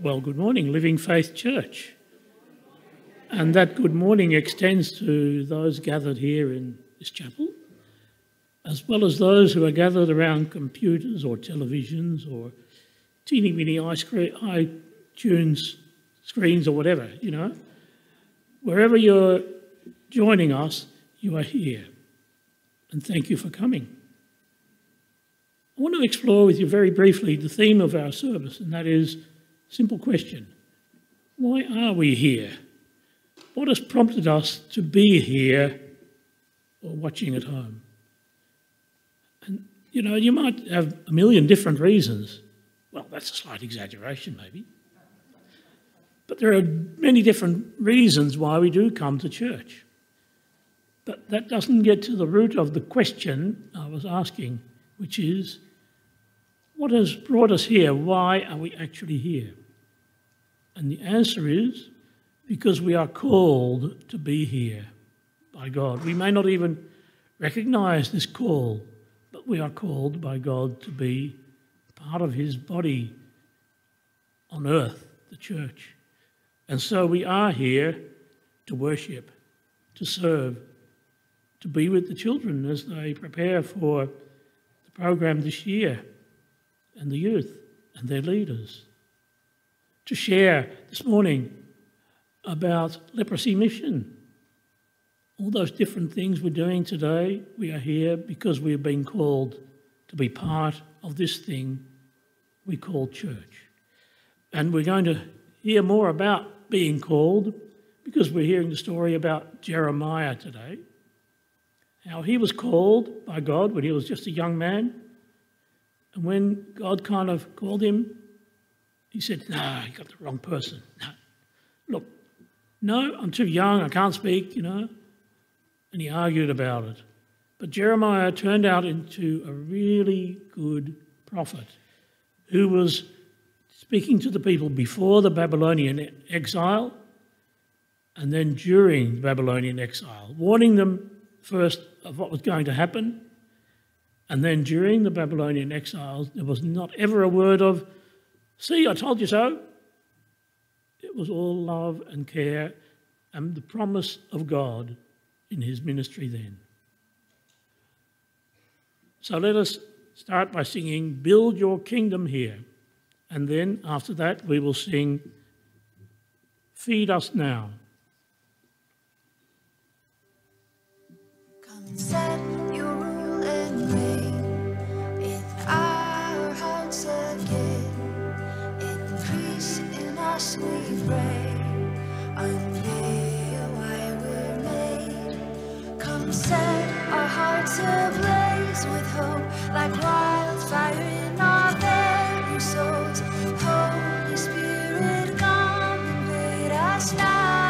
Well, good morning, Living Faith Church. And that good morning extends to those gathered here in this chapel, as well as those who are gathered around computers or televisions or teeny-weeny iTunes screens or whatever, you know. Wherever you're joining us, you are here. And thank you for coming. I want to explore with you very briefly the theme of our service, and that is simple question. Why are we here? What has prompted us to be here or watching at home? And, you know, you might have a million different reasons. Well, that's a slight exaggeration, maybe. But there are many different reasons why we do come to church. But that doesn't get to the root of the question I was asking, which is, what has brought us here? Why are we actually here? And the answer is, because we are called to be here by God. We may not even recognise this call, but we are called by God to be part of his body on earth, the church. And so we are here to worship, to serve, to be with the children as they prepare for the program this year, and the youth and their leaders, to share this morning about leprosy mission. All those different things we're doing today, we are here because we have been called to be part of this thing we call church. And we're going to hear more about being called because we're hearing the story about Jeremiah today, how he was called by God when he was just a young man. And when God kind of called him, he said, no, you got the wrong person. No. Look, no, I'm too young, I can't speak, you know. And he argued about it. But Jeremiah turned out into a really good prophet who was speaking to the people before the Babylonian exile and then during the Babylonian exile, warning them first of what was going to happen. And then during the Babylonian exile, there was not ever a word of, see, I told you so. It was all love and care and the promise of God in his ministry then. So let us start by singing, Build Your Kingdom Here. And then after that, we will sing, Feed Us Now. Come set your rule and reign in our hearts again. Increase in us, we pray. Unveil why we're made. Come set our hearts ablaze with hope, like wildfire in our very souls. Holy Spirit, come invade us now.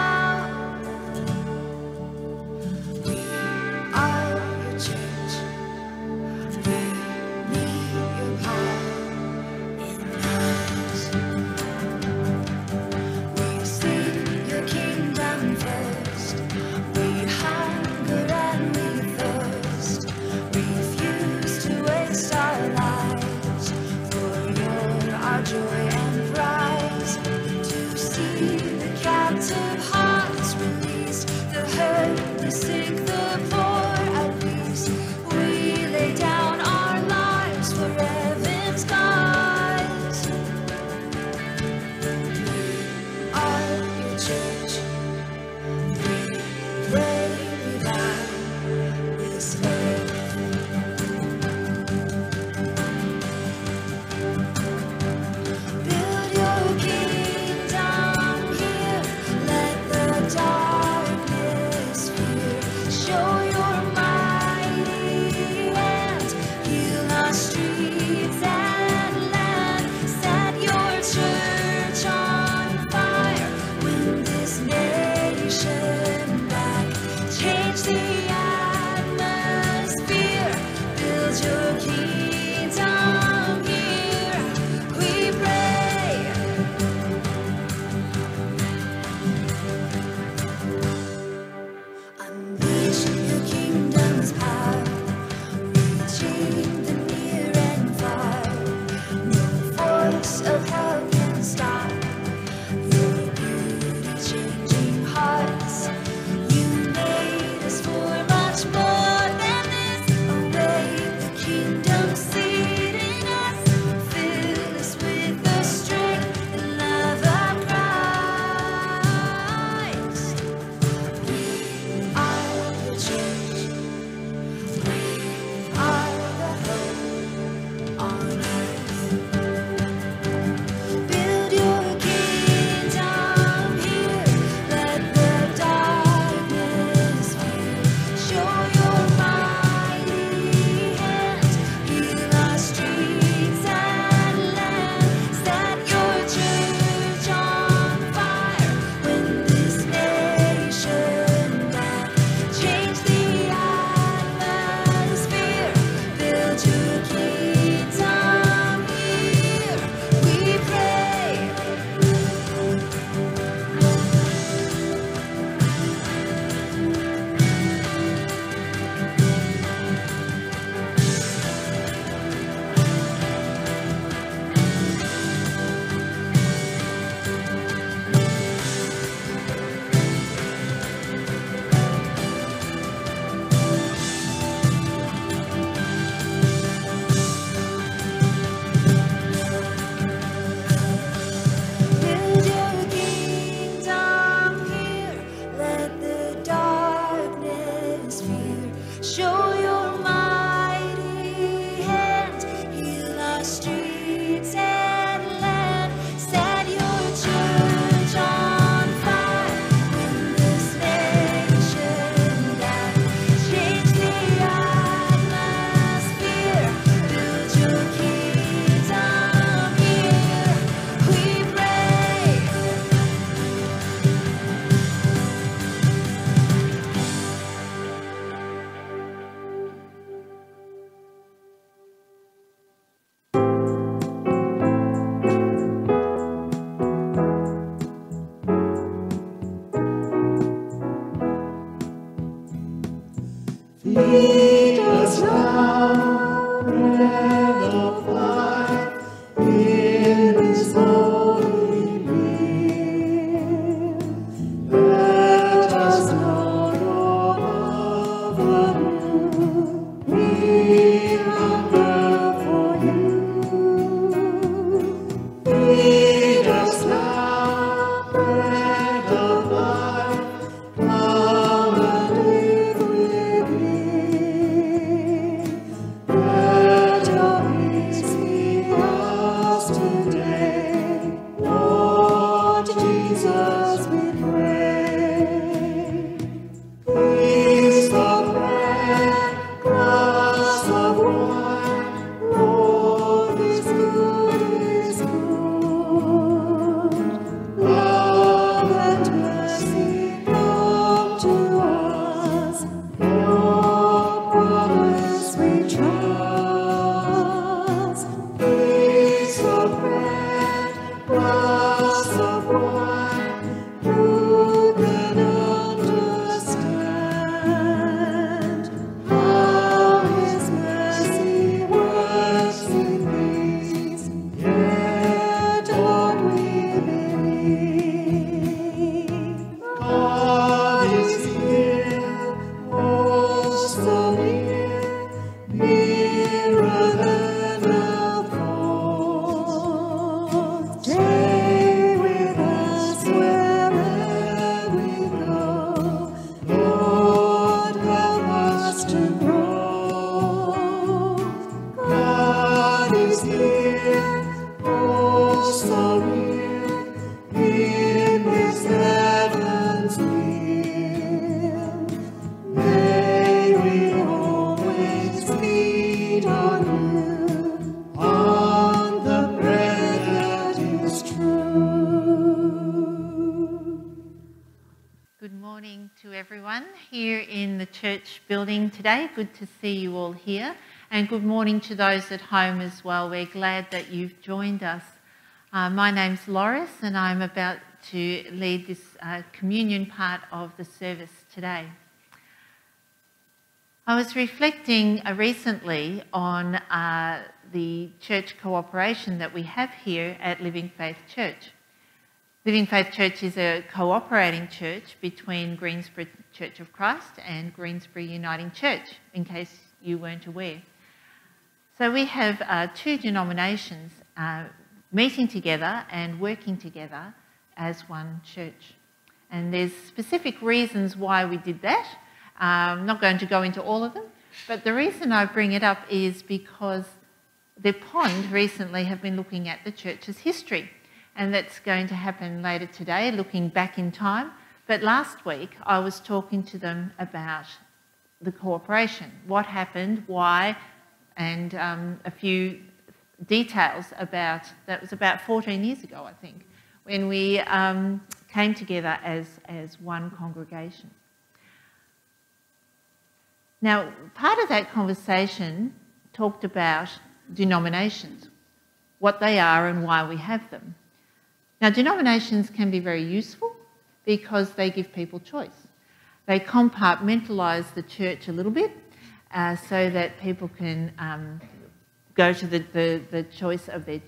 of hell can stop. Everyone here in the church building today. Good to see you all here, and good morning to those at home as well. We're glad that you've joined us. My name's Loris, and I'm about to lead this communion part of the service today. I was reflecting recently on the church cooperation that we have here at Living Faith Church. Living Faith Church is a cooperating church between Greensborough Church of Christ and Greensborough Uniting Church, in case you weren't aware. So we have two denominations meeting together and working together as one church. And there's specific reasons why we did that. I'm not going to go into all of them, but the reason I bring it up is because the Pond recently have been looking at the church's history. And that's going to happen later today, looking back in time. But last week, I was talking to them about the cooperation, what happened, why, and a few details about, that was about 14 years ago, I think, when we came together as one congregation. Now, part of that conversation talked about denominations, what they are and why we have them. Now, denominations can be very useful because they give people choice. They compartmentalise the church a little bit so that people can go to the choice of their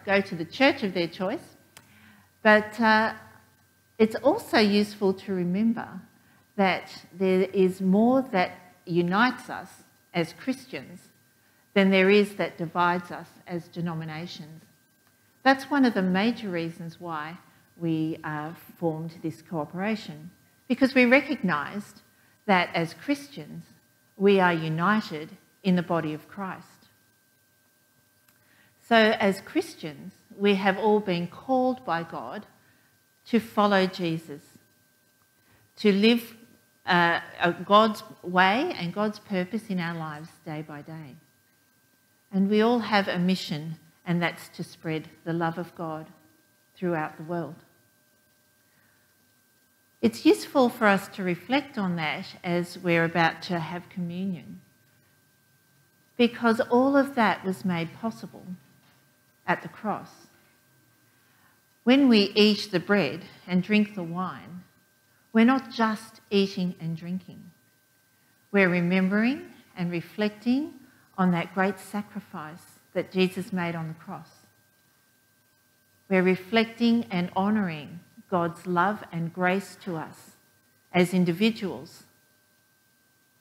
go to the church of their choice. But it's also useful to remember that there is more that unites us as Christians than there is that divides us as denominations. That's one of the major reasons why we formed this cooperation, because we recognised that as Christians we are united in the body of Christ. So as Christians we have all been called by God to follow Jesus, to live God's way and God's purpose in our lives day by day. And we all have a mission, and that's to spread the love of God throughout the world. It's useful for us to reflect on that as we're about to have communion, because all of that was made possible at the cross. When we eat the bread and drink the wine, we're not just eating and drinking. We're remembering and reflecting on that great sacrifice that Jesus made on the cross. We're reflecting and honouring God's love and grace to us as individuals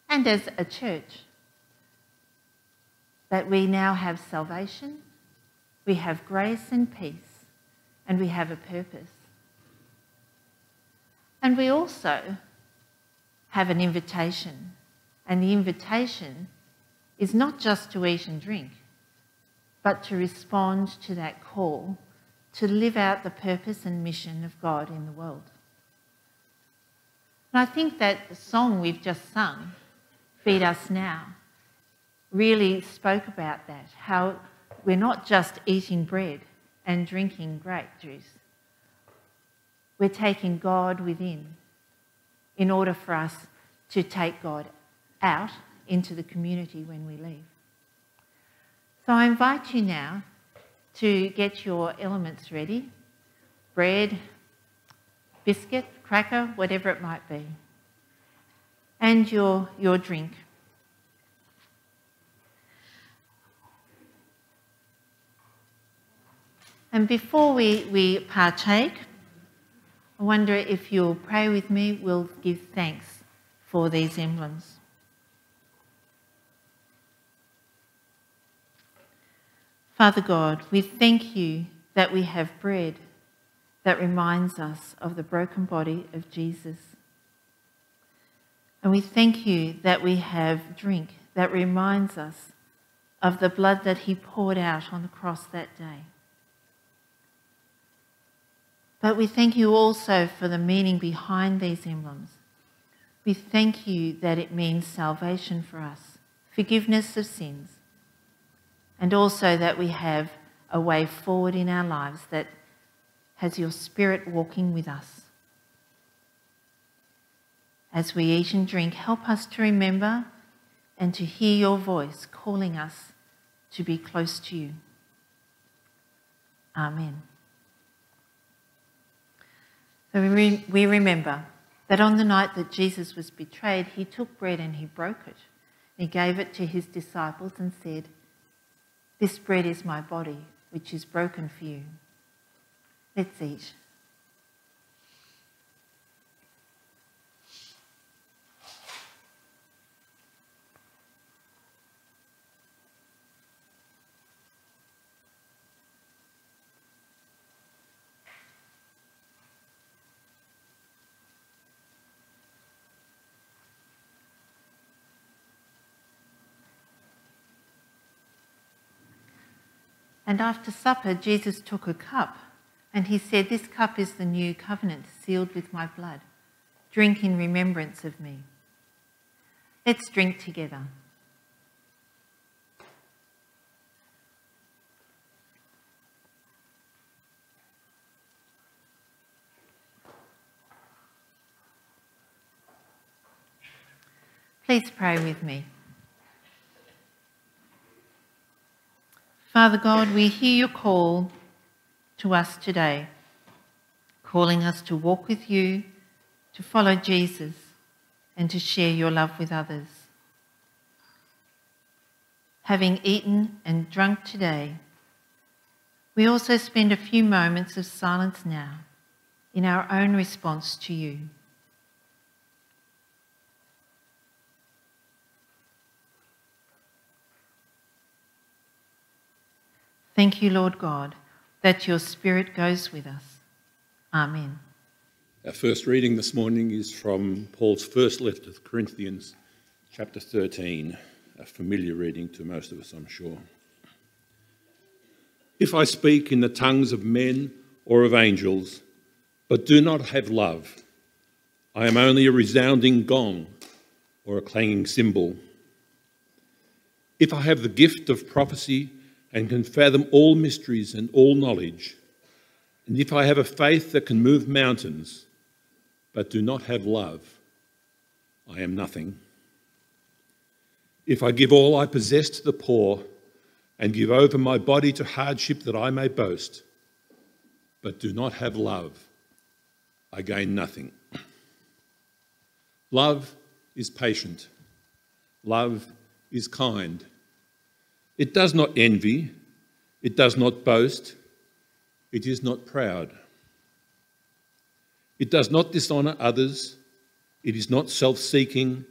and as a church. That we now have salvation, we have grace and peace, and we have a purpose. And we also have an invitation. And the invitation is not just to eat and drink, but to respond to that call to live out the purpose and mission of God in the world. And I think that the song we've just sung, Feed Us Now, really spoke about that, how we're not just eating bread and drinking grape juice. We're taking God within in order for us to take God out into the community when we leave. So I invite you now to get your elements ready, bread, biscuit, cracker, whatever it might be, and your drink. And before we partake, I wonder if you'll pray with me. We'll give thanks for these emblems. Father God, we thank you that we have bread that reminds us of the broken body of Jesus. And we thank you that we have drink that reminds us of the blood that he poured out on the cross that day. But we thank you also for the meaning behind these emblems. We thank you that it means salvation for us, forgiveness of sins, and also that we have a way forward in our lives that has your Spirit walking with us. As we eat and drink, help us to remember and to hear your voice calling us to be close to you. Amen. So we remember that on the night that Jesus was betrayed, he took bread and he broke it. He gave it to his disciples and said, "This bread is my body, which is broken for you. Let's eat." And after supper, Jesus took a cup and he said, "This cup is the new covenant sealed with my blood. Drink in remembrance of me." Let's drink together. Please pray with me. Father God, we hear your call to us today, calling us to walk with you, to follow Jesus, and to share your love with others. Having eaten and drunk today, we also spend a few moments of silence now in our own response to you. Thank you, Lord God, that your Spirit goes with us. Amen. Our first reading this morning is from Paul's first letter to the Corinthians, chapter 13, a familiar reading to most of us, I'm sure. "If I speak in the tongues of men or of angels, but do not have love, I am only a resounding gong or a clanging cymbal. If I have the gift of prophecy and can fathom all mysteries and all knowledge, and if I have a faith that can move mountains, but do not have love, I am nothing. If I give all I possess to the poor and give over my body to hardship that I may boast, but do not have love, I gain nothing. Love is patient. Love is kind. It does not envy. It does not boast. It is not proud. It does not dishonour others. It is not self-seeking.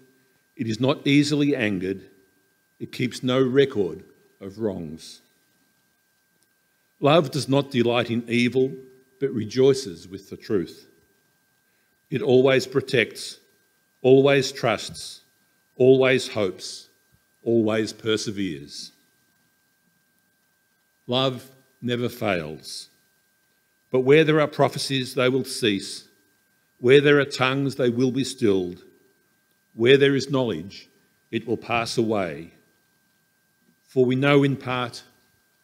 It is not easily angered. It keeps no record of wrongs. Love does not delight in evil, but rejoices with the truth. It always protects, always trusts, always hopes, always perseveres. Love never fails. But where there are prophecies, they will cease. Where there are tongues, they will be stilled. Where there is knowledge, it will pass away. For we know in part,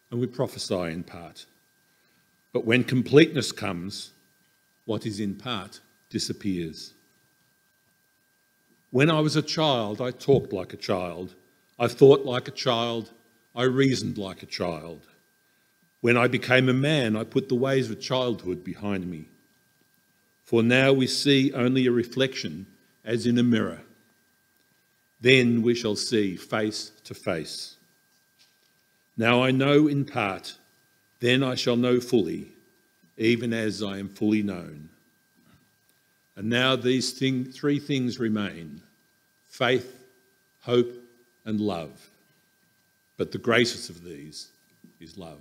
and we prophesy in part. But when completeness comes, what is in part disappears. When I was a child, I talked like a child. I thought like a child. I reasoned like a child. When I became a man, I put the ways of childhood behind me. For now we see only a reflection as in a mirror. Then we shall see face to face. Now I know in part, then I shall know fully, even as I am fully known. And now these three things remain: faith, hope, and love. But the greatest of these is love.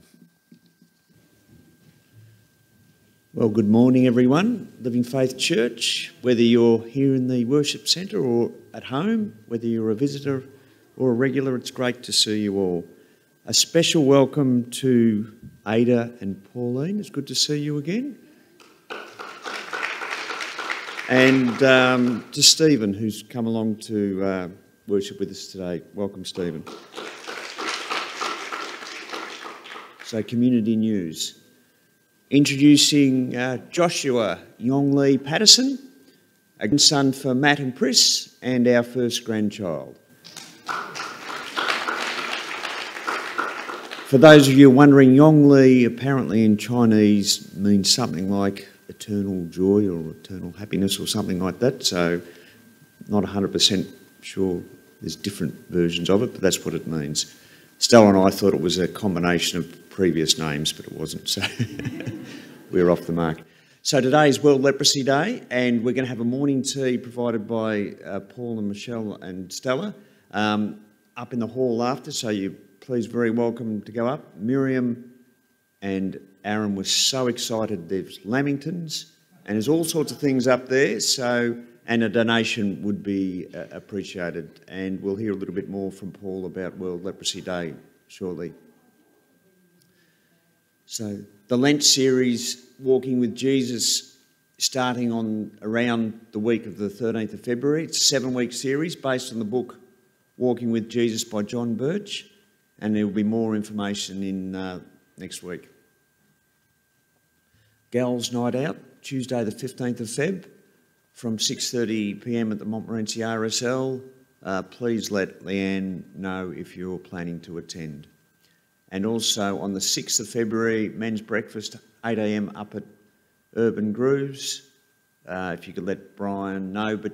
Well, good morning, everyone. Living Faith Church, whether you're here in the worship centre or at home, whether you're a visitor or a regular, it's great to see you all. A special welcome to Ada and Pauline. It's good to see you again. And to Stephen, who's come along to worship with us today. Welcome, Stephen. So, community news. Introducing Joshua Yonglee Patterson, a grandson for Matt and Pris, and our first grandchild. For those of you wondering, Yonglee apparently in Chinese means something like eternal joy or eternal happiness or something like that, so not 100% sure. There's different versions of it, but that's what it means. Stella and I thought it was a combination of previous names, but it wasn't, so we're off the mark. So today is World Leprosy Day, and we're going to have a morning tea provided by Paul and Michelle and Stella up in the hall after, so you're please very welcome to go up. Miriam and Aaron were so excited. There's lamingtons and there's all sorts of things up there, so and a donation would be appreciated. And we'll hear a little bit more from Paul about World Leprosy Day shortly. So the Lent series, Walking with Jesus, starting on around the week of the 13th of February. It's a 7-week series based on the book Walking with Jesus by John Birch, and there will be more information in next week. Gals Night Out, Tuesday the 15th of Feb, from 6:30 p.m. at the Montmorency RSL. Please let Leanne know if you're planning to attend. And also on the 6th of February, men's breakfast, 8 a.m. up at Urban Grooves. If you could let Brian know, but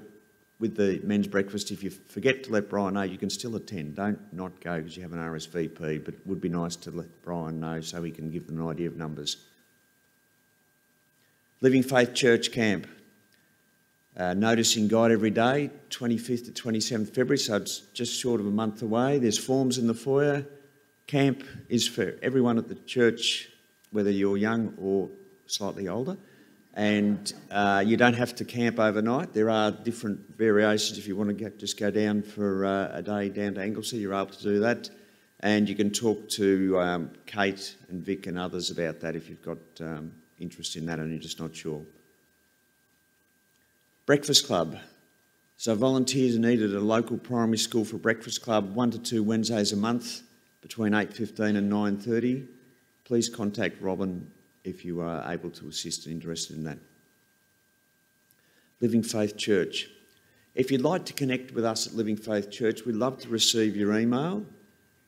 with the men's breakfast, if you forget to let Brian know, you can still attend. Don't not go because you have an RSVP, but it would be nice to let Brian know so he can give them an idea of numbers. Living Faith Church Camp. Noticing God every day, 25th to 27th February, so it's just short of a month away. There's forms in the foyer. Camp is for everyone at the church, whether you're young or slightly older. And you don't have to camp overnight. There are different variations. If you want to just go down for a day down to Anglesey, you're able to do that. And you can talk to Kate and Vic and others about that if you've got interest in that and you're just not sure. Breakfast Club. So volunteers are needed at a local primary school for Breakfast Club 1 to 2 Wednesdays a month between 8:15 and 9:30. Please contact Robin if you are able to assist and interested in that. Living Faith Church. If you'd like to connect with us at Living Faith Church, we'd love to receive your email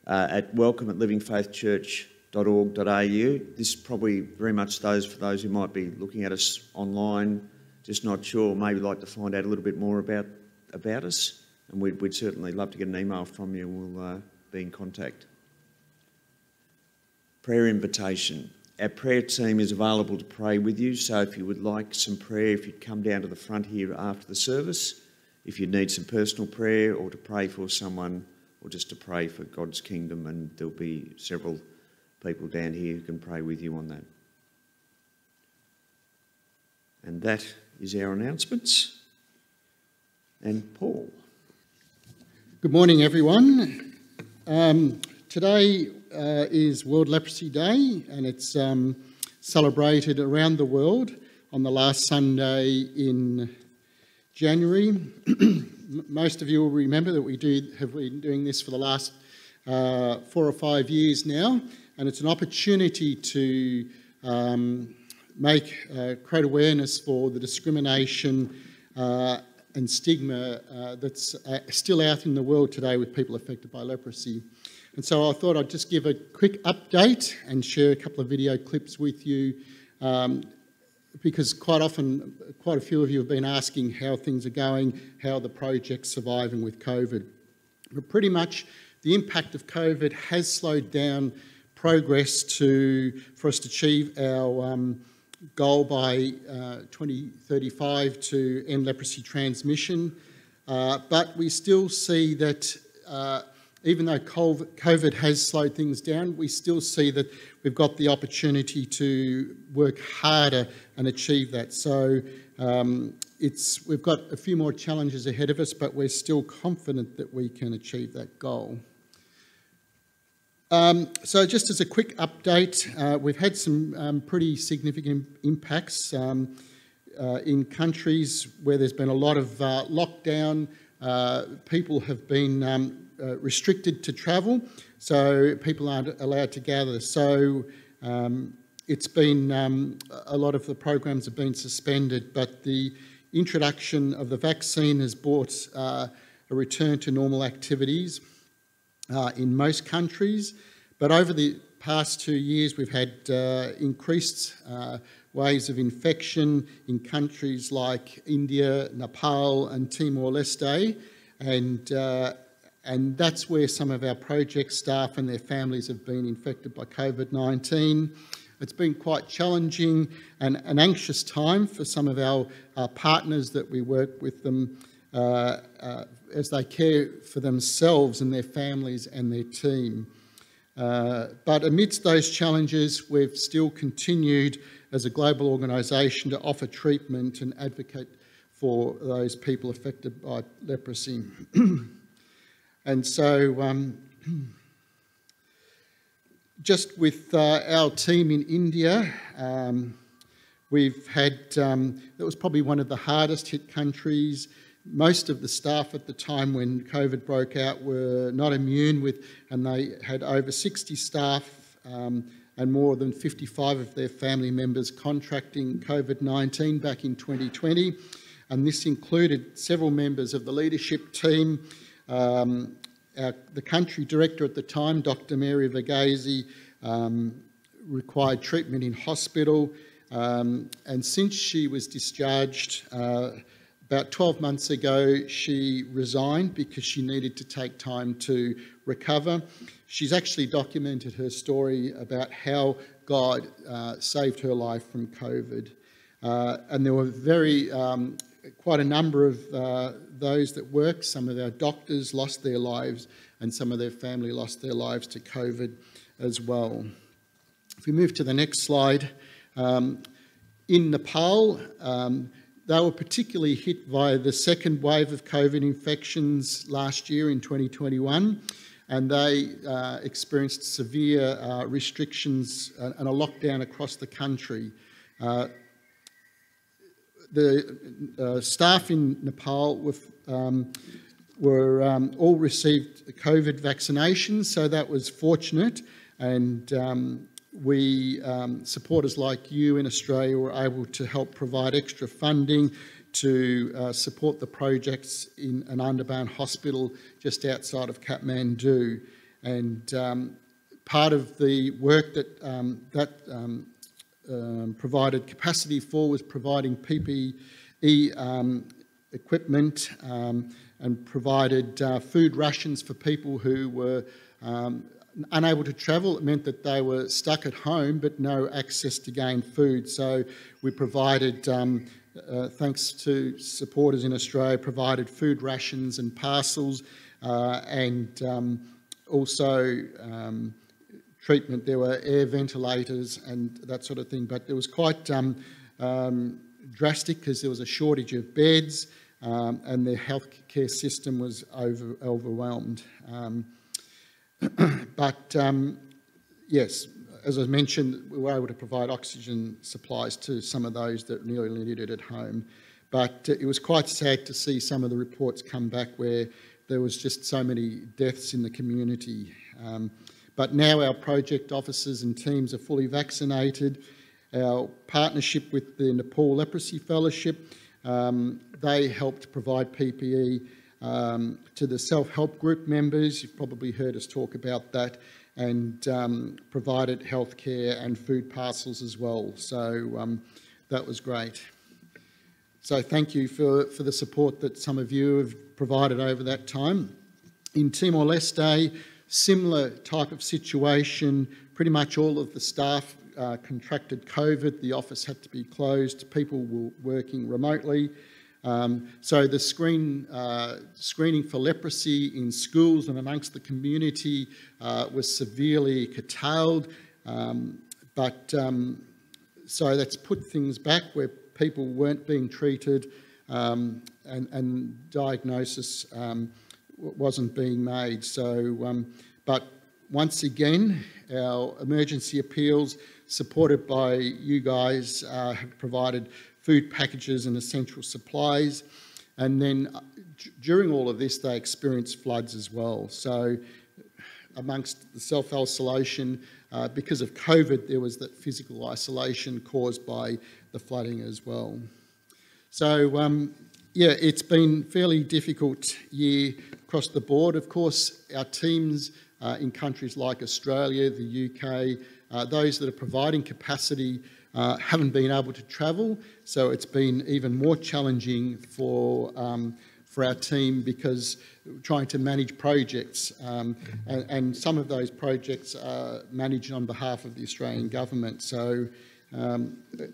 at welcome@livingfaithchurch.org.au. This is probably very much for those who might be looking at us online, just not sure, maybe like to find out a little bit more about us. and we'd certainly love to get an email from you. We'll be in contact. Prayer invitation. Our prayer team is available to pray with you, so if you would like some prayer, if you'd come down to the front here after the service, if you need some personal prayer or to pray for someone or just to pray for God's kingdom, and there'll be several people down here who can pray with you on that. And that is our announcements. And Paul. Good morning, everyone. Today is World Leprosy Day, and it's celebrated around the world on the last Sunday in January. Most of you will remember that we have been doing this for the last 4 or 5 years now, and it's an opportunity to create awareness for the discrimination and stigma that's still out in the world today with people affected by leprosy. And so I thought I'd just give a quick update and share a couple of video clips with you, because quite often, quite a few of you have been asking how things are going, how the project's surviving with COVID. But pretty much the impact of COVID has slowed down progress for us to achieve our goal by 2035 to end leprosy transmission. But we still see that even though COVID has slowed things down, we still see that we've got the opportunity to work harder and achieve that. So we've got a few more challenges ahead of us, but we're still confident that we can achieve that goal. So just as a quick update, we've had some pretty significant impacts in countries where there's been a lot of lockdown. People have been restricted to travel, so people aren't allowed to gather. So it's been, a lot of the programs have been suspended, but the introduction of the vaccine has brought a return to normal activities in most countries. But over the past 2 years, we've had increased waves of infection in countries like India, Nepal and Timor-Leste, and that's where some of our project staff and their families have been infected by COVID-19. It's been quite challenging and an anxious time for some of our partners that we work with them as they care for themselves and their families and their team. But amidst those challenges, we've still continued as a global organisation to offer treatment and advocate for those people affected by leprosy. And so just with our team in India, we've had, that was probably one of the hardest hit countries. Most of the staff at the time when COVID broke out were not immune with, and they had over 60 staff and more than 55 of their family members contracting COVID-19 back in 2020. And this included several members of the leadership team. The country director at the time, Dr. Mary Verghese, required treatment in hospital. And since she was discharged, about 12 months ago, she resigned because she needed to take time to recover. She's actually documented her story about how God saved her life from COVID. And there were quite a number of those that worked. Some of our doctors lost their lives and some of their family lost their lives to COVID as well. If we move to the next slide, in Nepal, they were particularly hit by the second wave of COVID infections last year in 2021, and they experienced severe restrictions and a lockdown across the country. The staff in Nepal were all received COVID vaccinations, so that was fortunate, and we, supporters like you in Australia, were able to help provide extra funding to support the projects in an underground hospital just outside of Kathmandu. And part of the work that provided capacity for was providing PPE equipment, and provided food rations for people who were unable to travel. It meant that they were stuck at home but no access to gain food. So we provided, thanks to supporters in Australia, provided food rations and parcels and also treatment. There were air ventilators and that sort of thing, but it was quite drastic because there was a shortage of beds and the healthcare system was overwhelmed. But yes, as I mentioned, we were able to provide oxygen supplies to some of those that really needed it at home. But it was quite sad to see some of the reports come back where there was just so many deaths in the community. But now our project officers and teams are fully vaccinated. Our partnership with the Nepal Leprosy Fellowship, they helped provide PPE to the self-help group members. You've probably heard us talk about that, and provided healthcare and food parcels as well. So that was great. So thank you for the support that some of you have provided over that time. In Timor-Leste, similar type of situation. Pretty much all of the staff contracted COVID. The office had to be closed. People were working remotely. So the screening for leprosy in schools and amongst the community was severely curtailed. So that's put things back where people weren't being treated and diagnosis wasn't being made. So, but once again, our emergency appeals, supported by you guys, have provided food packages and essential supplies. And then during all of this, they experienced floods as well. So amongst the self-isolation, because of COVID, there was that physical isolation caused by the flooding as well. So yeah, it's been a fairly difficult year across the board. Of course, our teams in countries like Australia, the UK, those that are providing capacity haven't been able to travel, so it's been even more challenging for our team because we're trying to manage projects, and some of those projects are managed on behalf of the Australian government. So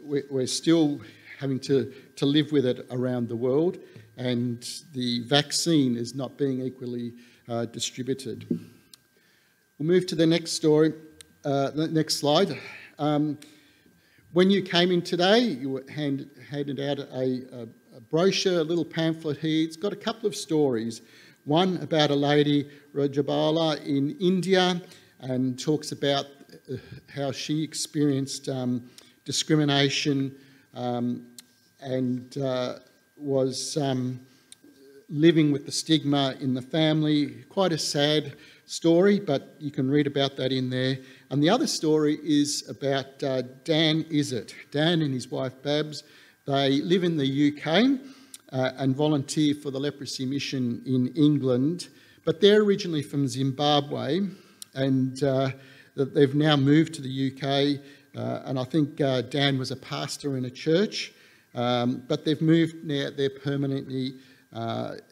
we're still having to live with it around the world, and the vaccine is not being equally distributed. We'll move to the next story, the next slide. When you came in today, you were handed out a brochure, a little pamphlet here. It's got a couple of stories. One about a lady, Rajabala, in India, and talks about how she experienced discrimination and was living with the stigma in the family. Quite a sad story, but you can read about that in there. And the other story is about Dan Izzet. Dan and his wife Babs, they live in the UK and volunteer for the Leprosy Mission in England, but they're originally from Zimbabwe, and they've now moved to the UK, and I think Dan was a pastor in a church, but they've moved now there permanently.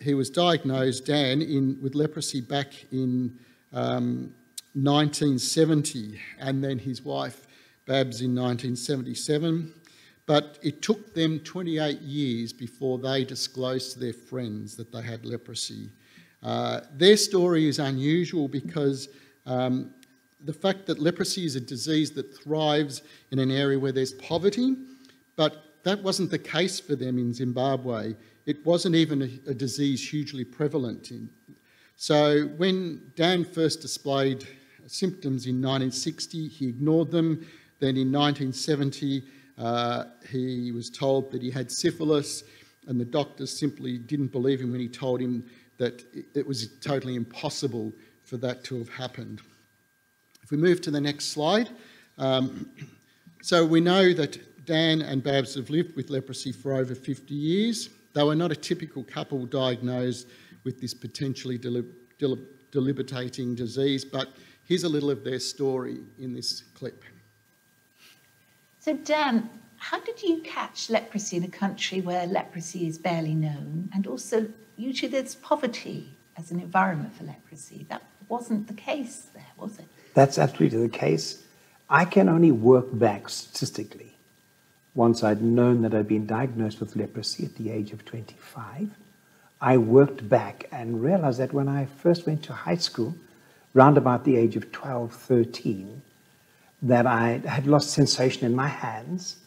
He was diagnosed, Dan, with leprosy back in 1970, and then his wife Babs in 1977. But it took them 28 years before they disclosed to their friends that they had leprosy. Their story is unusual because the fact that leprosy is a disease that thrives in an area where there's poverty, but that wasn't the case for them in Zimbabwe. It wasn't even a disease hugely prevalent. So when Dan first displayed symptoms in 1960, he ignored them. Then in 1970, he was told that he had syphilis, and the doctors simply didn't believe him when he told him that it was totally impossible for that to have happened. If we move to the next slide. So we know that Dan and Babs have lived with leprosy for over 50 years. They were not a typical couple diagnosed with this potentially debilitating disease, but here's a little of their story in this clip. So Dan, how did you catch leprosy in a country where leprosy is barely known? And also, usually there's poverty as an environment for leprosy. That wasn't the case there, was it? That's absolutely the case. I can only work back statistically. Once I'd known that I'd been diagnosed with leprosy at the age of 25, I worked back and realized that when I first went to high school, round about the age of 12, 13, that I had lost sensation in my hands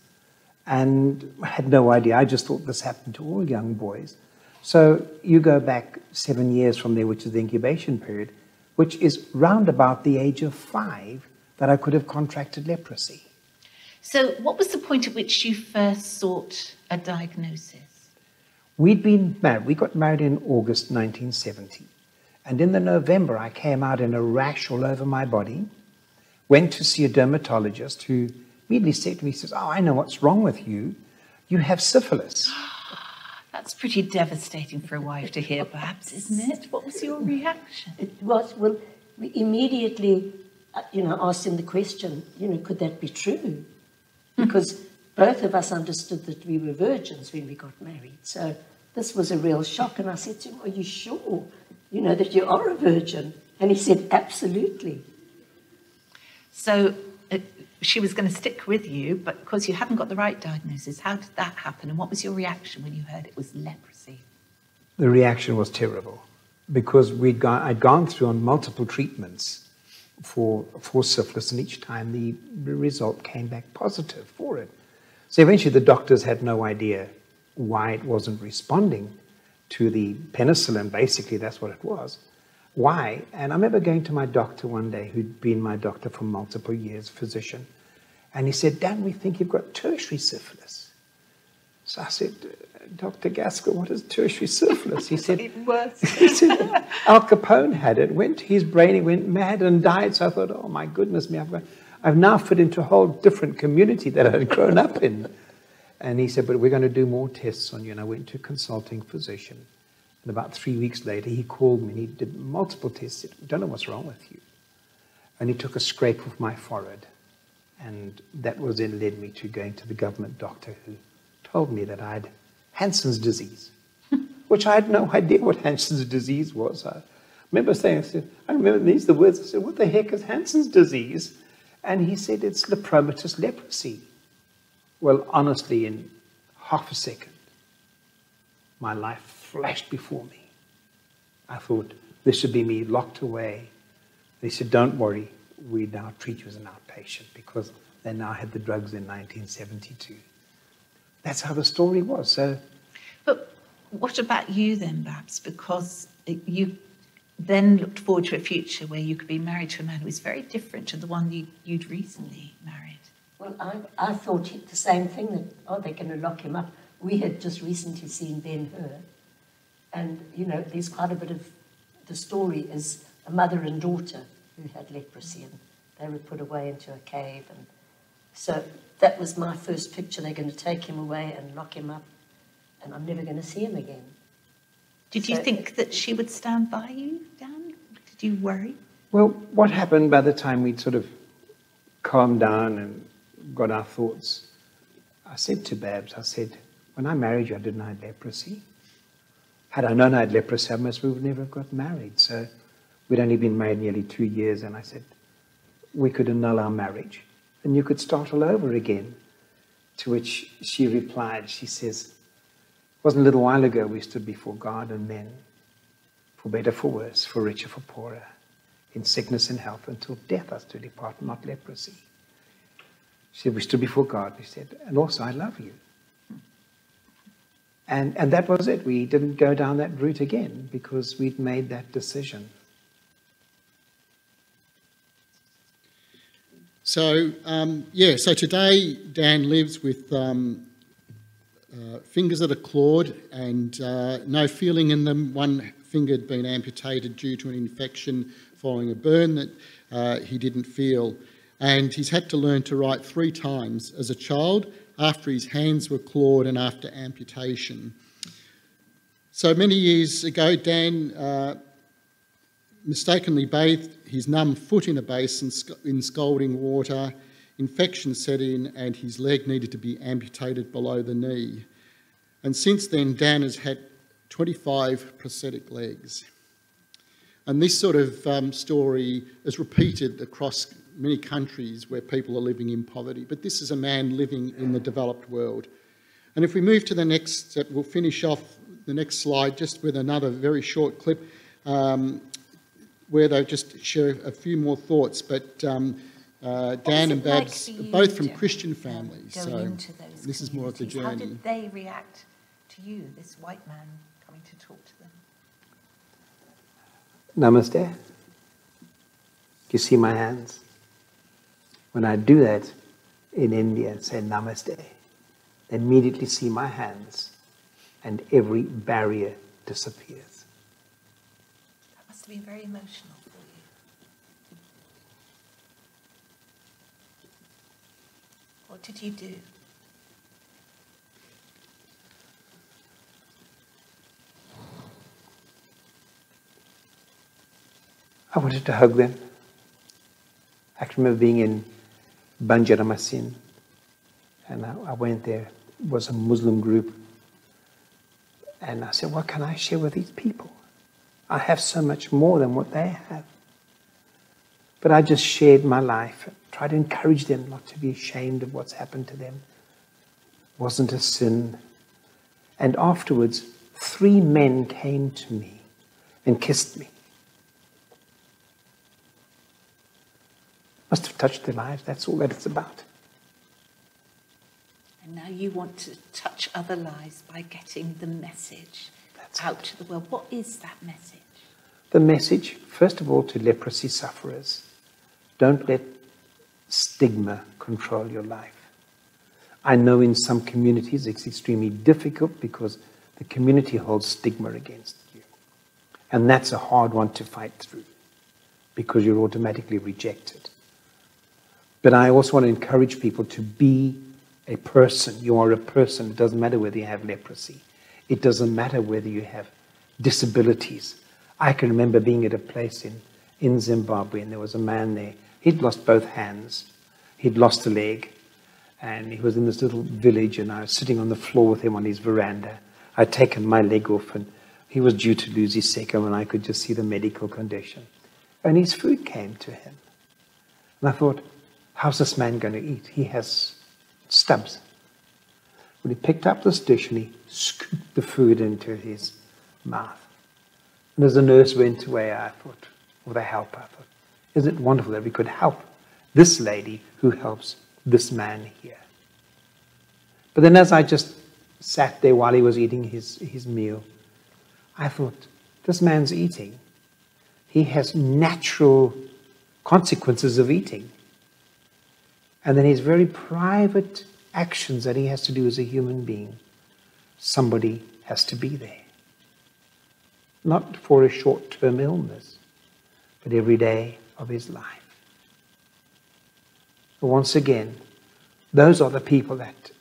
and had no idea. I just thought this happened to all young boys. So you go back 7 years from there, which is the incubation period, which is round about the age of 5 that I could have contracted leprosy. So what was the point at which you first sought a diagnosis? We'd been married. We got married in August 1970. And in the November, I came out in a rash all over my body, went to see a dermatologist who immediately said to me, he says, "Oh, I know what's wrong with you. You have syphilis." That's pretty devastating for a wife to hear, perhaps, isn't it? What was your reaction? It was, well, we immediately, asked him the question, could that be true? Because both of us understood that we were virgins when we got married. So this was a real shock. And I said to him, "Are you sure, that you are a virgin?" And he said, "Absolutely." So she was going to stick with you, but because you hadn't got the right diagnosis, how did that happen? And what was your reaction when you heard it was leprosy? The reaction was terrible because I'd gone through on multiple treatments for syphilis, and each time the result came back positive for it. So eventually the doctors had no idea why it wasn't responding to the penicillin. Basically, that's what it was. Why? And I remember going to my doctor one day, who'd been my doctor for multiple years, physician, and he said, "Dan, we think you've got tertiary syphilis." So I said, "Dr. Gaskell, what is tertiary syphilis?" He said, Even worse. he said, "Al Capone had it, went to his brain, he went mad and died." So I thought, oh my goodness me, I've now fit into a whole different community that I'd grown up in. And he said, "But we're going to do more tests on you." And I went to a consulting physician. And about 3 weeks later, he called me and he did multiple tests. He said, "I don't know what's wrong with you." And he took a scrape of my forehead. And that was then led me to going to the government doctor, who told me that I had Hansen's disease, which I had no idea what Hansen's disease was. I remember saying, I remember these the words. I said, "What the heck is Hansen's disease?" And he said, "It's Lepromatous leprosy." Well, honestly, in half a second, my life flashed before me. I thought, this should be me locked away. They said, "Don't worry, we now treat you as an outpatient," because they now had the drugs in 1972. That's how the story was. So, But what about you then, Babs? Because you then looked forward to a future where you could be married to a man who was very different to the one you'd recently married. Well, I thought the same thing, that, they're going to lock him up. We had just recently seen Ben-Hur, and, there's quite a bit of the story is a mother and daughter who had leprosy, and they were put away into a cave. And so that was my first picture. They're going to take him away and lock him up, and I'm never going to see him again. Did you think that she would stand by you, Dan? Did you worry? well, what happened by the time we'd sort of calmed down and got our thoughts? I said to Babs, I said, "When I married you, I didn't have leprosy. Had I known I had leprosy, I must we would never have got married." So we'd only been married nearly 2 years, and I said, "We could annul our marriage, and you could start all over again." To which she replied, she says, "It wasn't a little while ago we stood before God and men, for better, for worse, for richer, for poorer, in sickness and health, until death us to depart, not leprosy." She said, "We stood before God," he said, "and also I love you." And that was it. We didn't go down that route again because we'd made that decision. So, so today Dan lives with fingers that are clawed and no feeling in them. One finger had been amputated due to an infection following a burn that he didn't feel. And he's had to learn to write 3 times as a child, after his hands were clawed and after amputation. So many years ago, Dan mistakenly bathed his numb foot in a basin in scalding water. Infection set in and his leg needed to be amputated below the knee. And since then, Dan has had 25 prosthetic legs. And this sort of story is repeated across many countries where people are living in poverty. But this is a man living in the developed world. And if we move to the next step, we'll finish off the next slide just with another very short clip where they just share a few more thoughts. But Dan and Babs are both from Christian families, so this is more of the journey. How did they react to you, this white man coming to talk to them? Namaste. You see my hands? When I do that in India and say Namaste, they immediately see my hands and every barrier disappears. That must have been very emotional for you. What did you do? I wanted to hug them. I can remember being in Banjaramasin, and I went there. It was a Muslim group. And I said, what can I share with these people? I have so much more than what they have. But I just shared my life, tried to encourage them not to be ashamed of what's happened to them. It wasn't a sin. And afterwards, 3 men came to me and kissed me. Must have touched their lives. That's all that it's about. And now you want to touch other lives by getting the message out to the world. What is that message? The message, first of all, to leprosy sufferers. Don't let stigma control your life. I know in some communities it's extremely difficult because the community holds stigma against you. And that's a hard one to fight through because you're automatically rejected. But I also want to encourage people to be a person. You are a person. It doesn't matter whether you have leprosy. It doesn't matter whether you have disabilities. I can remember being at a place in Zimbabwe, and there was a man there. He'd lost both hands. He'd lost a leg. And he was in this little village, and I was sitting on the floor with him on his veranda. I'd taken my leg off, and he was due to lose his second, and I could just see the medical condition. And his food came to him. And I thought, how's this man going to eat? He has stubs. But he picked up this dish and he scooped the food into his mouth. And as the nurse went away, I thought, or the helper, I thought, isn't it wonderful that we could help this lady who helps this man here? But then as I just sat there while he was eating his meal, I thought, this man's eating. He has natural consequences of eating. And then his very private actions that he has to do as a human being, somebody has to be there. Not for a short-term illness, but every day of his life. But once again, those are the people that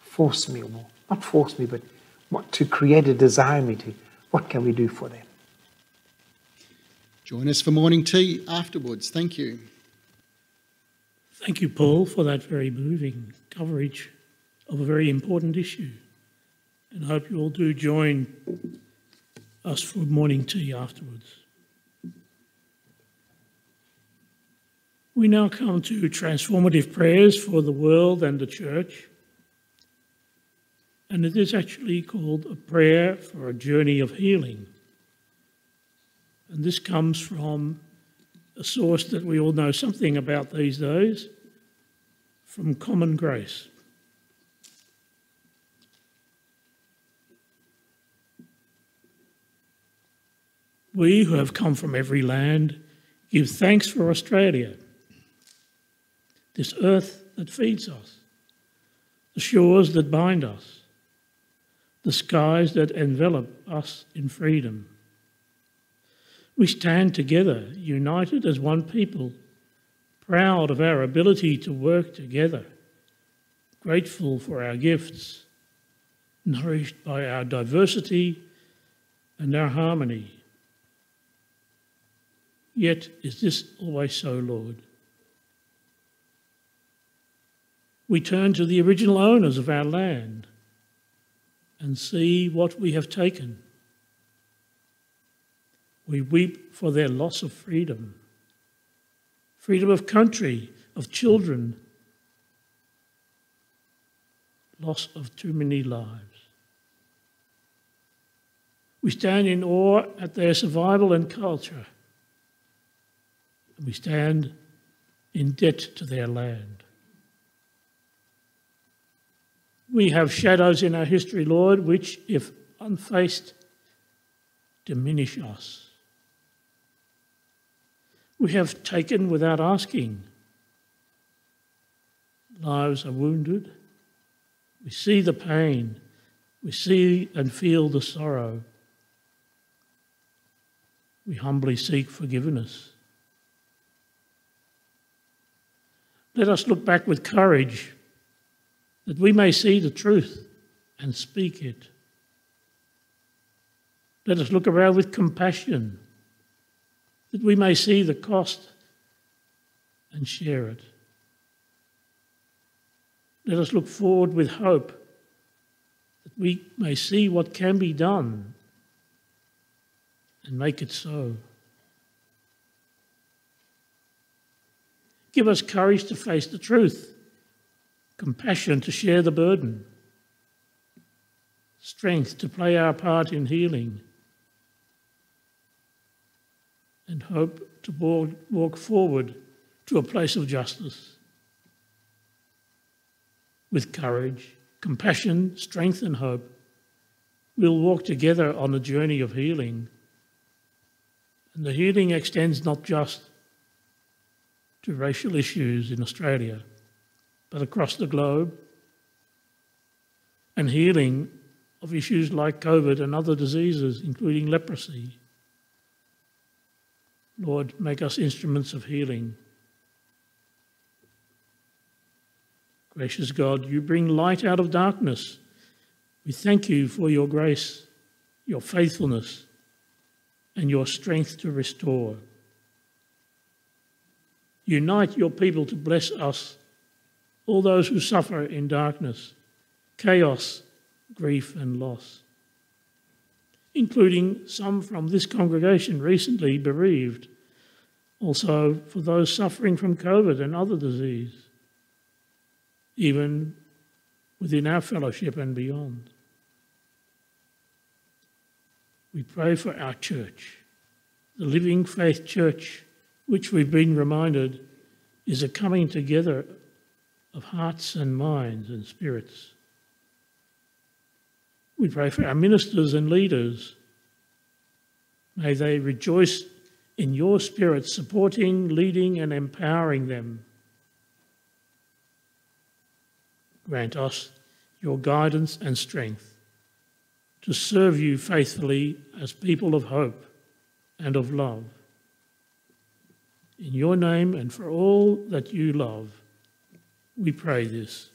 force me, or not force me, but want to create a desire in me to, what can we do for them? Join us for morning tea afterwards. Thank you. Thank you, Paul, for that very moving coverage of a very important issue. And I hope you all do join us for morning tea afterwards. We now come to transformative prayers for the world and the church. And it is actually called a prayer for a journey of healing. And this comes from a source that we all know something about these days, from Common Grace. We who have come from every land give thanks for Australia, this earth that feeds us, the shores that bind us, the skies that envelop us in freedom. We stand together, united as one people, proud of our ability to work together, grateful for our gifts, nourished by our diversity and our harmony. Yet is this always so, Lord? We turn to the original owners of our land, and see what we have taken. We weep for their loss of freedom, freedom of country, of children, loss of too many lives. We stand in awe at their survival and culture. We stand in debt to their land. We have shadows in our history, Lord, which, if unfaced, diminish us. We have taken without asking. Lives are wounded. We see the pain. We see and feel the sorrow. We humbly seek forgiveness. Let us look back with courage, that we may see the truth and speak it. Let us look around with compassion, that we may see the cost and share it. Let us look forward with hope, that we may see what can be done and make it so. Give us courage to face the truth, compassion to share the burden, strength to play our part in healing, and hope to walk forward to a place of justice. With courage, compassion, strength and hope, we'll walk together on a journey of healing. And the healing extends not just to racial issues in Australia, but across the globe, and healing of issues like COVID and other diseases, including leprosy. Lord, make us instruments of healing. Gracious God, you bring light out of darkness. We thank you for your grace, your faithfulness, and your strength to restore. Unite your people to bless us, all those who suffer in darkness, chaos, grief and loss, including some from this congregation recently bereaved, also for those suffering from COVID and other disease, even within our fellowship and beyond. We pray for our church, the Living Faith Church, which we've been reminded is a coming together of hearts and minds and spirits. We pray for our ministers and leaders. May they rejoice in your Spirit, supporting, leading and empowering them. Grant us your guidance and strength to serve you faithfully as people of hope and of love. In your name and for all that you love, we pray this.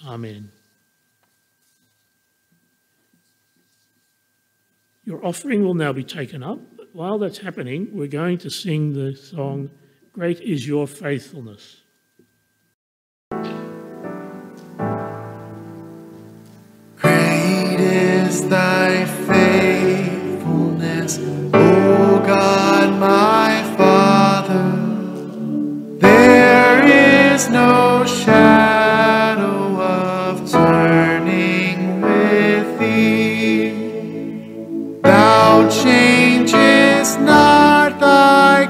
Amen. Your offering will now be taken up, but while that's happening, we're going to sing the song, Great is Your Faithfulness. Great is thy faithfulness, O God, my Father. There is no shadow of turning with thee. Thou changest not thy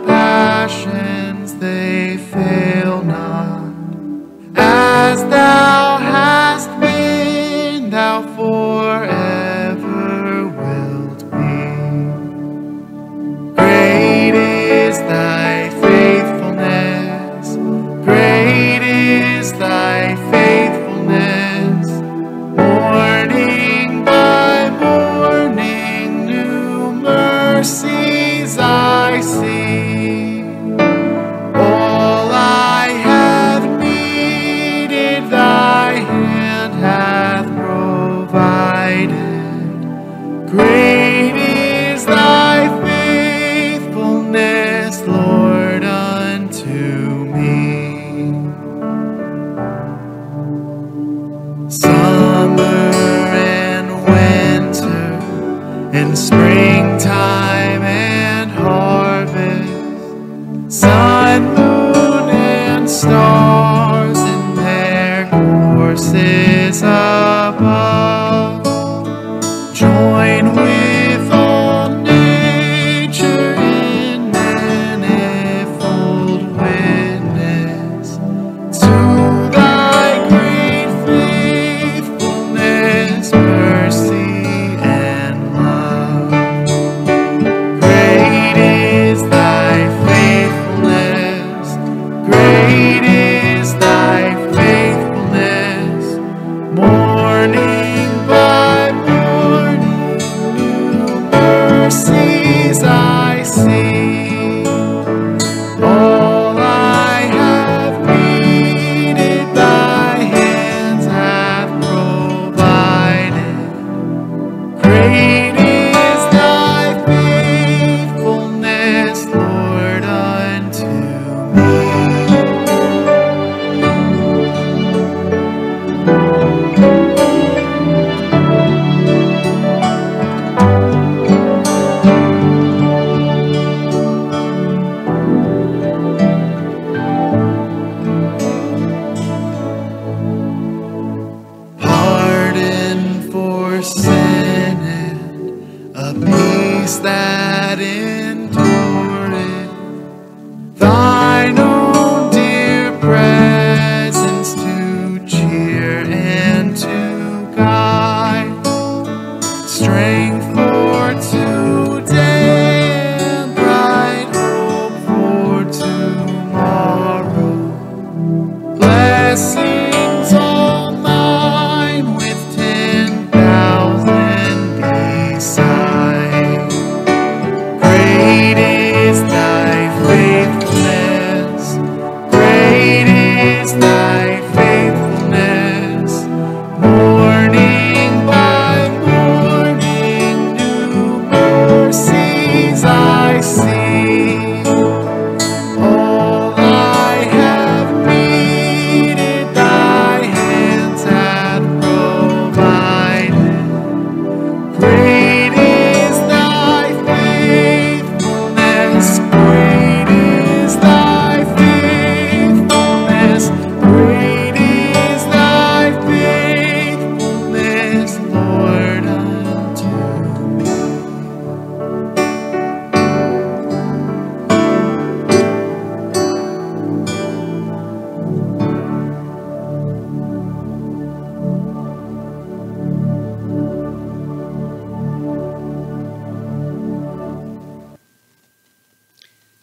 compassions, they fail not. As thou hast been, thou forever wilt be.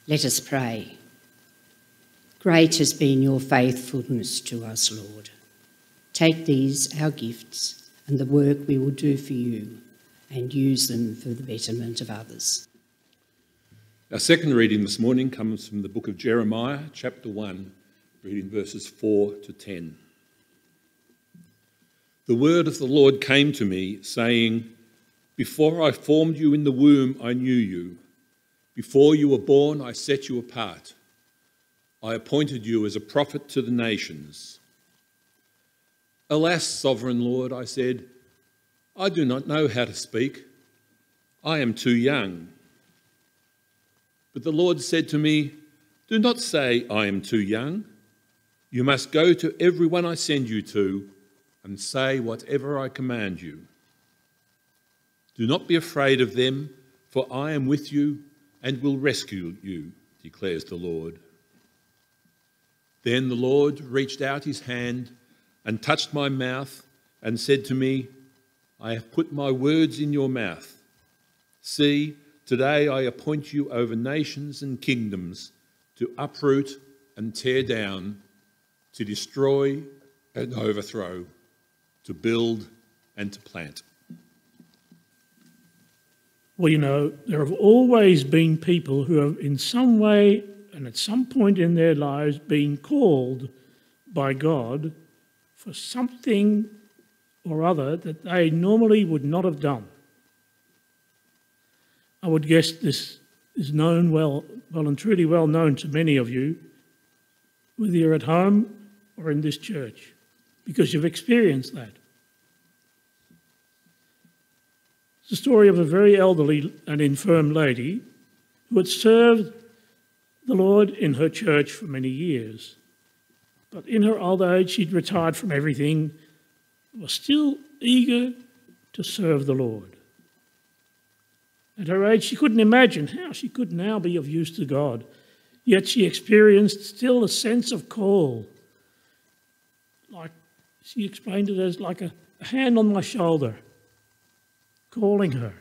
Let us pray. Great has been your faithfulness to us, Lord. Take these, our gifts, and the work we will do for you, and use them for the betterment of others. Our second reading this morning comes from the book of Jeremiah, chapter 1, reading verses 4 to 10. The word of the Lord came to me, saying, Before I formed you in the womb, I knew you. Before you were born, I set you apart. I appointed you as a prophet to the nations. Alas, sovereign Lord, I said, I do not know how to speak. I am too young. But the Lord said to me, Do not say, I am too young. You must go to everyone I send you to and say whatever I command you. Do not be afraid of them, for I am with you and will rescue you, declares the Lord. Then the Lord reached out his hand and touched my mouth and said to me, I have put my words in your mouth. See, today I appoint you over nations and kingdoms to uproot and tear down, to destroy and overthrow, to build and to plant. Well, you know, there have always been people who have in some way and at some point in their lives been called by God for something or other that they normally would not have done. I would guess this is known well and truly well known to many of you, whether you're at home or in this church, because you've experienced that. It's the story of a very elderly and infirm lady who had served the Lord in her church for many years. But in her old age, she'd retired from everything, was still eager to serve the Lord. At her age, she couldn't imagine how she could now be of use to God, yet she experienced still a sense of call. Like she explained it as like a hand on my shoulder, calling her.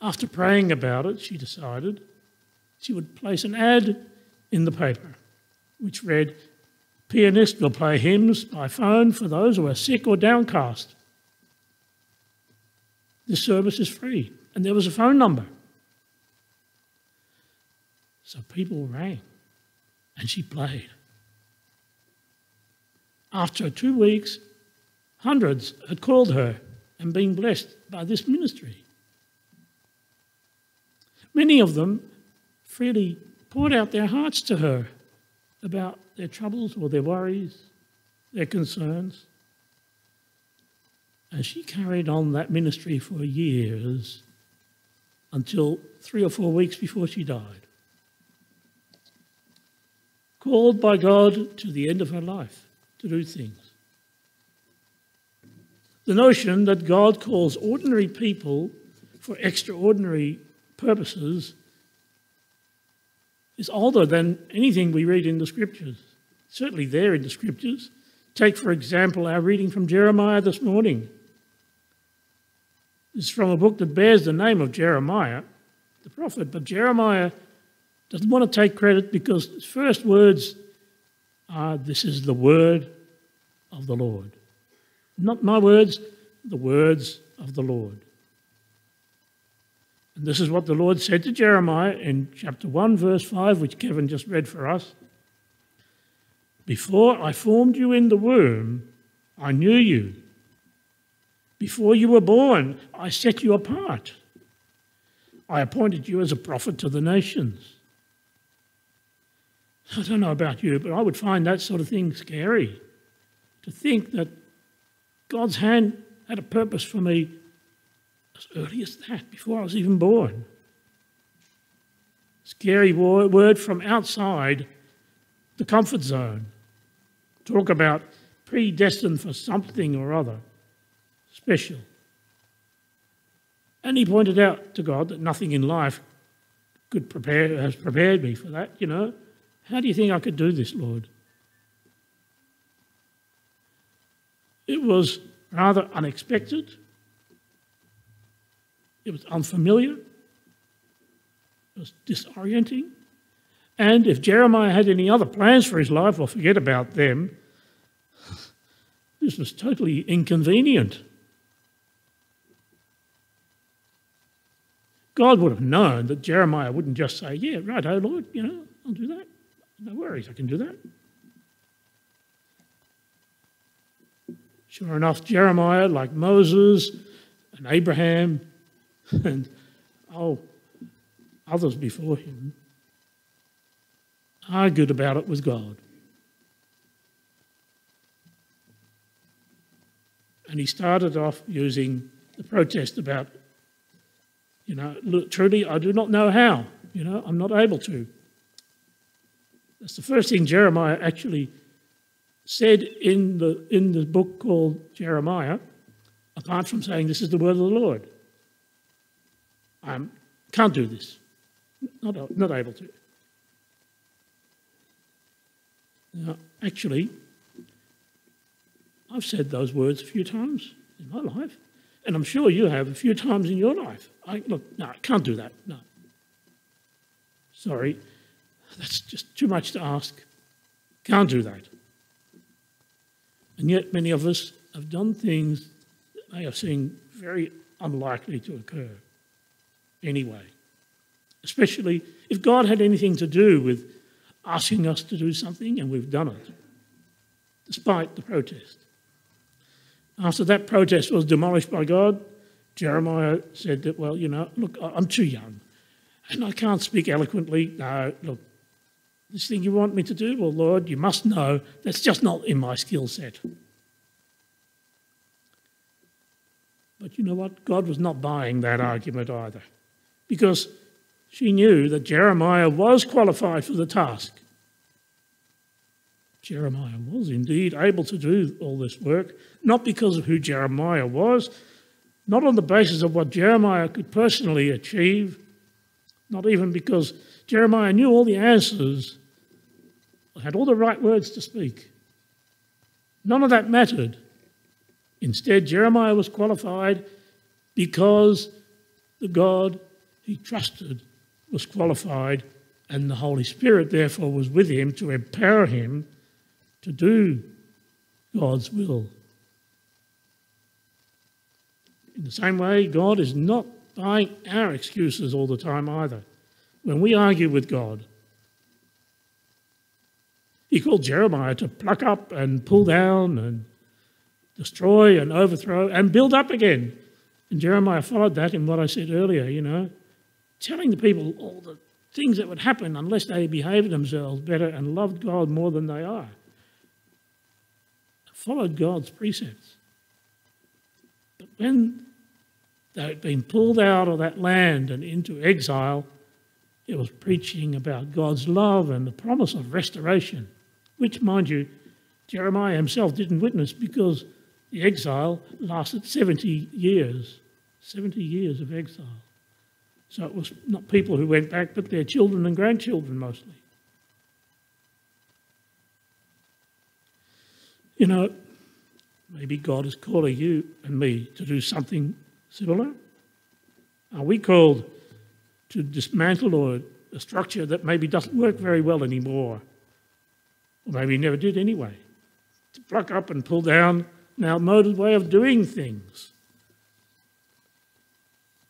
After praying about it, she decided she would place an ad in the paper, which read, Pianist will play hymns by phone for those who are sick or downcast. This service is free, and there was a phone number. So people rang, and she played. After 2 weeks, hundreds had called her and been blessed by this ministry. Many of them freely poured out their hearts to her about their troubles or their worries, their concerns. And she carried on that ministry for years until 3 or 4 weeks before she died. Called by God to the end of her life to do things. The notion that God calls ordinary people for extraordinary purposes is older than anything we read in the Scriptures. Certainly there in the Scriptures. Take, for example, our reading from Jeremiah this morning. It's from a book that bears the name of Jeremiah, the prophet, but Jeremiah doesn't want to take credit because his first words are, this is the word of the Lord. Not my words, the words of the Lord. And this is what the Lord said to Jeremiah in chapter 1, verse 5, which Kevin just read for us. Before I formed you in the womb, I knew you. Before you were born, I set you apart. I appointed you as a prophet to the nations. I don't know about you, but I would find that sort of thing scary. To think that God's hand had a purpose for me as early as that, before I was even born. Scary word from outside the comfort zone. Talk about predestined for something or other special. And he pointed out to God that nothing in life has prepared me for that, you know. How do you think I could do this, Lord? It was rather unexpected. It was unfamiliar. It was disorienting. And if Jeremiah had any other plans for his life, well, forget about them. This was totally inconvenient. God would have known that Jeremiah wouldn't just say, yeah, right, oh Lord, I'll do that. No worries, I can do that. Sure enough, Jeremiah, like Moses and Abraham and others before him, argued about it with God. And he started off using the protest about, truly, I do not know how, I'm not able to. That's the first thing Jeremiah actually said in the book called Jeremiah, apart from saying this is the word of the Lord. I can't do this, not able to. Now, actually, I've said those words a few times in my life, and I'm sure you have a few times in your life. I can't do that, no. Sorry, that's just too much to ask. Can't do that. And yet many of us have done things that may have seemed very unlikely to occur anyway, especially if God had anything to do with asking us to do something and we've done it, despite the protest. After that protest was demolished by God, Jeremiah said that, well, look, I'm too young and I can't speak eloquently. No, look, this thing you want me to do, well, Lord, you must know that's just not in my skill set. But you know what? God was not buying that argument either, because she knew that Jeremiah was qualified for the task. Jeremiah was indeed able to do all this work, not because of who Jeremiah was, not on the basis of what Jeremiah could personally achieve, not even because Jeremiah knew all the answers, had all the right words to speak. None of that mattered. Instead, Jeremiah was qualified because the God he trusted was qualified, and the Holy Spirit therefore was with him to empower him to do God's will. In the same way, God is not buying our excuses all the time either. When we argue with God, he called Jeremiah to pluck up and pull down and destroy and overthrow and build up again. And Jeremiah followed that in what I said earlier, telling the people all the things that would happen unless they behaved themselves better and loved God more than they are. Followed God's precepts. But when they'd been pulled out of that land and into exile, it was preaching about God's love and the promise of restoration, which, mind you, Jeremiah himself didn't witness because the exile lasted 70 years. 70 years of exile. So it was not people who went back, but their children and grandchildren mostly. Maybe God is calling you and me to do something similar. Are we called to dismantle a structure that maybe doesn't work very well anymore, or maybe never did anyway? To pluck up and pull down an outmoded way of doing things,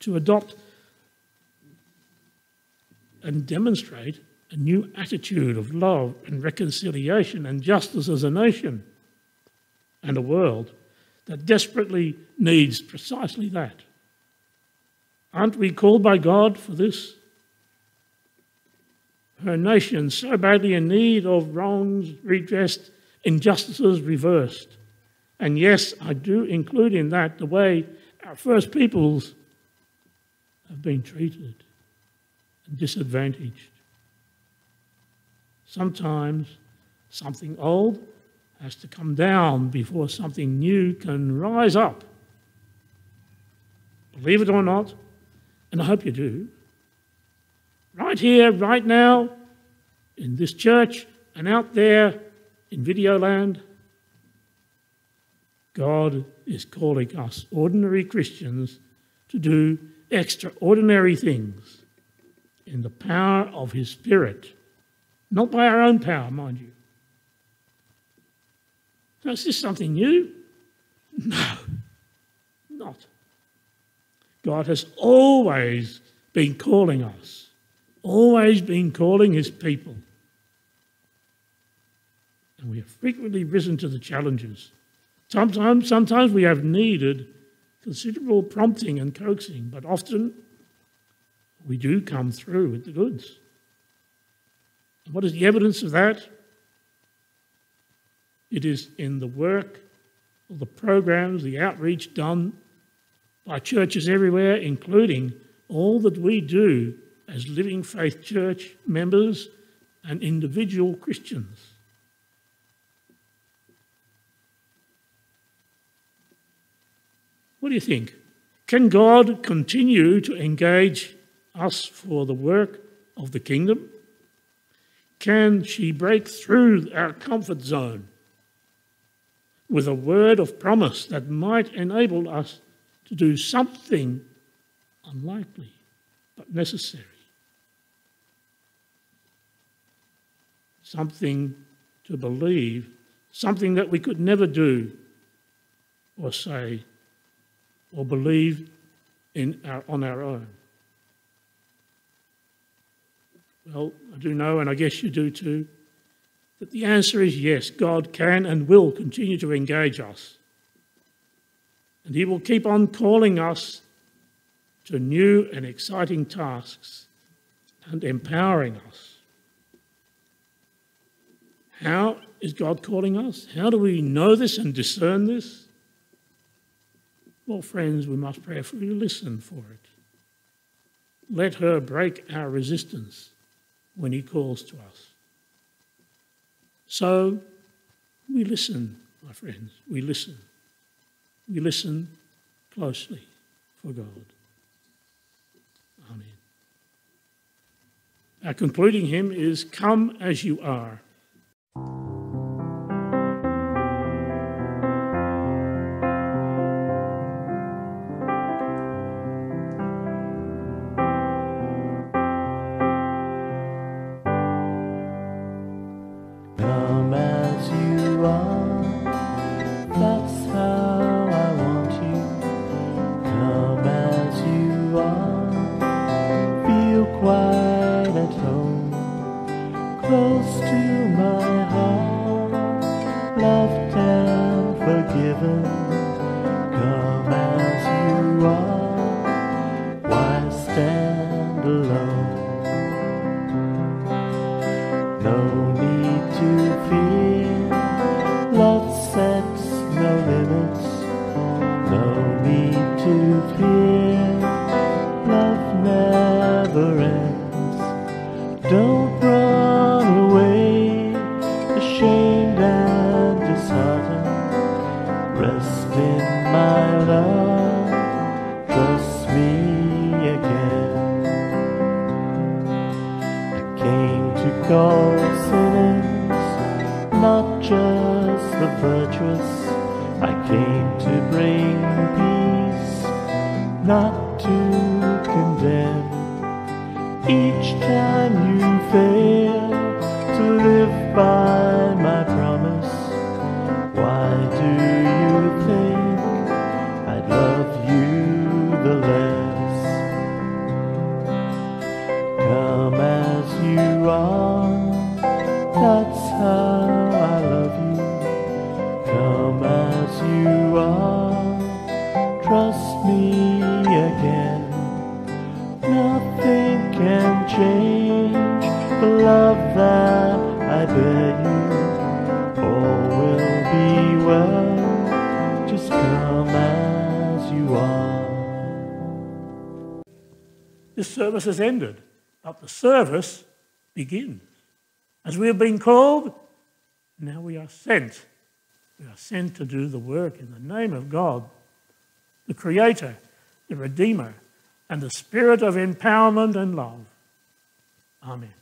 to adopt and demonstrate a new attitude of love and reconciliation and justice as a nation and a world that desperately needs precisely that. Aren't we called by God for this? Her nation so badly in need of wrongs redressed, injustices reversed. And yes, I do include in that the way our first peoples have been treated and disadvantaged. Sometimes something old has to come down before something new can rise up. Believe it or not, and I hope you do, right here, right now, in this church and out there in Videoland, God is calling us, ordinary Christians, to do extraordinary things. in the power of his Spirit, not by our own power, mind you. Now, is this something new? No, not. God has always been calling us, always been calling his people. And we have frequently risen to the challenges. Sometimes we have needed considerable prompting and coaxing, but often we do come through with the goods. And what is the evidence of that? It is in the work of the programs, the outreach done by churches everywhere, including all that we do as Living Faith Church members and individual Christians. What do you think? Can God continue to engage us for the work of the kingdom? Can she break through our comfort zone with a word of promise that might enable us to do something unlikely but necessary? Something to believe, something that we could never do or say or believe on our own. Well, I do know, and I guess you do too, that the answer is yes, God can and will continue to engage us. And he will keep on calling us to new and exciting tasks and empowering us. How is God calling us? How do we know this and discern this? Well, friends, we must prayerfully listen for it. Let her break our resistance when he calls to us. So we listen, my friends, we listen. We listen closely for God. Amen. Our concluding hymn is Come As You Are. Come as you are, that's how I want you. Come as you are, feel quite at home, close to my heart, loved and forgiven. Come as you are, why stand alone? No need to fear, love sets no limits. No need to fear, love never ends. Don't run away, ashamed and disheartened. Rest in my love, trust me again. I came to call sinners, not just the virtuous. I came to bring peace, not to condemn. Each time you fail to live by my promise, why do you think I'd love you the less? Come as you are, that's how I love you. Come as you are, trust me again. Nothing can change the love that I bear you. All will be well, just come as you are. This service has ended, but the service begins. As we have been called, now we are sent. We are sent to do the work in the name of God, the Creator, the Redeemer, and the Spirit of empowerment and love. Amen.